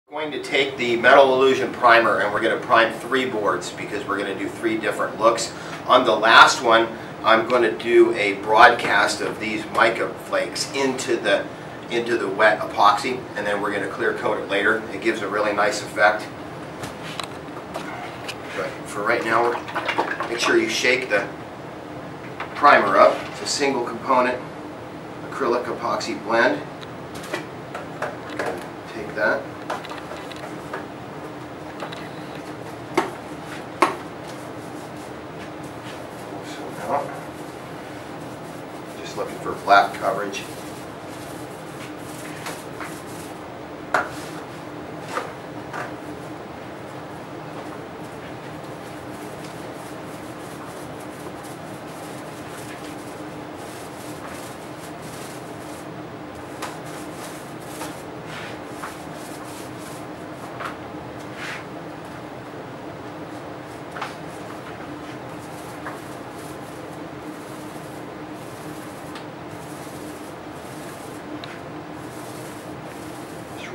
Going to take the Metal Illusion primer and we're going to prime 3 boards because we're going to do 3 different looks. On the last one, I'm going to do a broadcast of these mica flakes into the wet epoxy, and then we're going to clear coat it later. It gives a really nice effect. But for right now, make sure you shake the primer up. It's a single component acrylic epoxy blend. Take that. Just looking for flat coverage.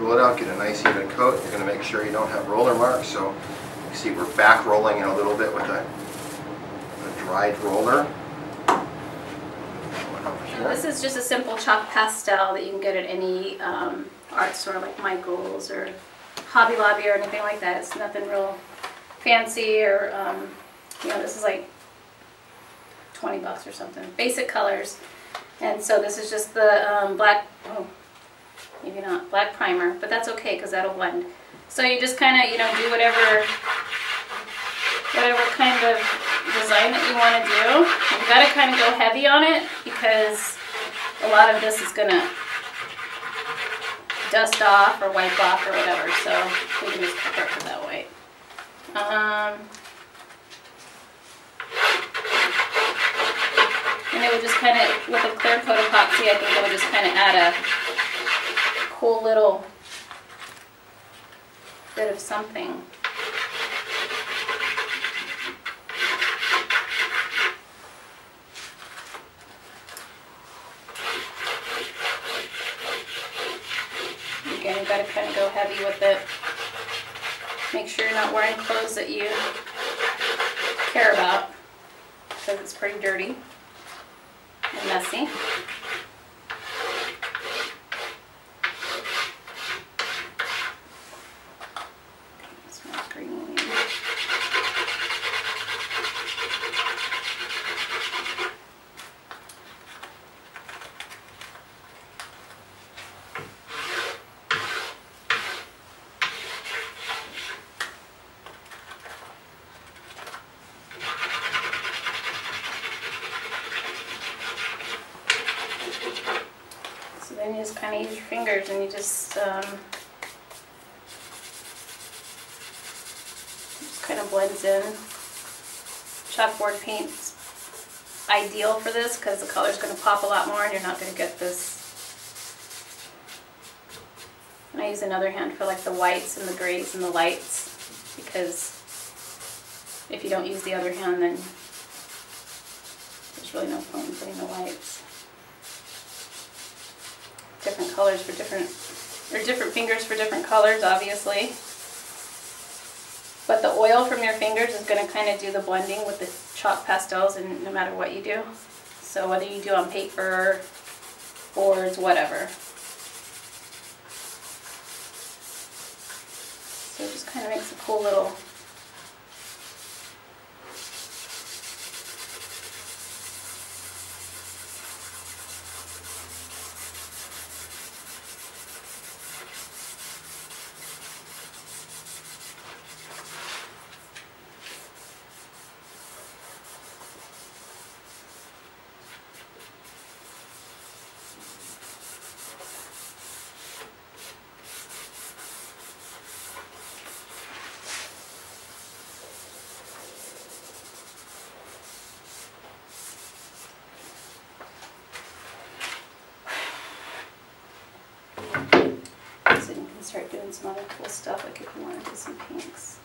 Roll it out, get a nice even coat. You're going to make sure you don't have roller marks. So you see we're back rolling in a little bit with a dried roller. This is just a simple chalk pastel that you can get at any art store like Michael's or Hobby Lobby or anything like that. It's nothing real fancy or, you know, this is like 20 bucks or something. Basic colors. And so this is just the black, oh, maybe not, black primer, but that's okay because that'll blend. So you just kind of, you know, do whatever kind of design that you want to do. You've got to kind of go heavy on it because a lot of this is going to dust off or wipe off or whatever, so we can just cover it that way. And it would just kind of, with a clear coat epoxy, I think it would just kind of add a cool little bit of something. Again, you've got to kind of go heavy with it. Make sure you're not wearing clothes that you care about because it's pretty dirty and messy. So then you just kind of use your fingers and you just kind of blends in. Chalkboard paint's ideal for this because the color's going to pop a lot more and you're not going to get this. And I use another hand for like the whites and the grays and the lights because if you don't use the other hand then there's really no point in putting the whites. Different colors for different, or different fingers for different colors, obviously. But the oil from your fingers is going to kind of do the blending with the chalk pastels, and no matter what you do. So whether you do on paper, boards, whatever. So it just kind of makes a cool little start doing some other cool stuff, like if you want to do some pinks.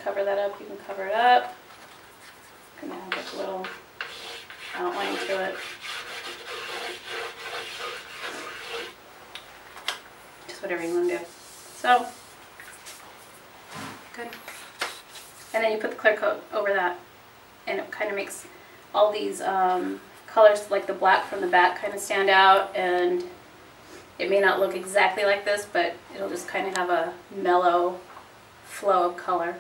cover that up, you can cover it up. Gonna have like a little outline to it. Just whatever you want to do. So, good. And then you put the clear coat over that, and it kind of makes all these colors, like the black from the back, kind of stand out, and it may not look exactly like this, but it'll just kind of have a mellow flow of color.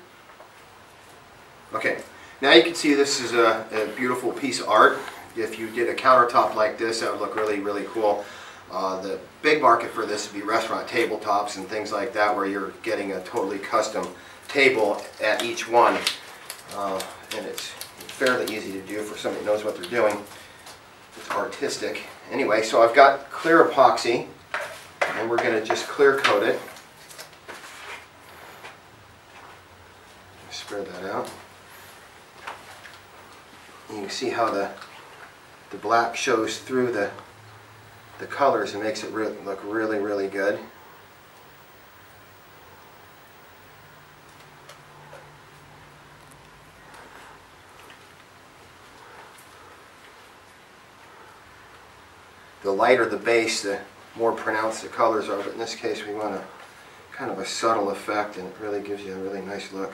Okay, now you can see this is a beautiful piece of art. If you did a countertop like this, that would look really, really cool. The big market for this would be restaurant tabletops and things like that, where you're getting a totally custom table at each one. And it's fairly easy to do for somebody who knows what they're doing. It's artistic. Anyway, so I've got clear epoxy, and we're going to just clear coat it. Spread that out. You can see how the black shows through the colors and makes it look really, really good. The lighter the base, the more pronounced the colors are, but in this case we want a kind of a subtle effect, and it really gives you a really nice look.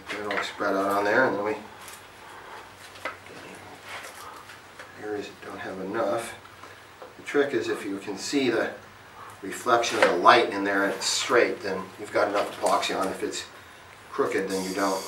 Get it all spread out on there, and then areas that don't have enough. The trick is, if you can see the reflection of the light in there and it's straight, then you've got enough epoxy on. If it's crooked, then you don't.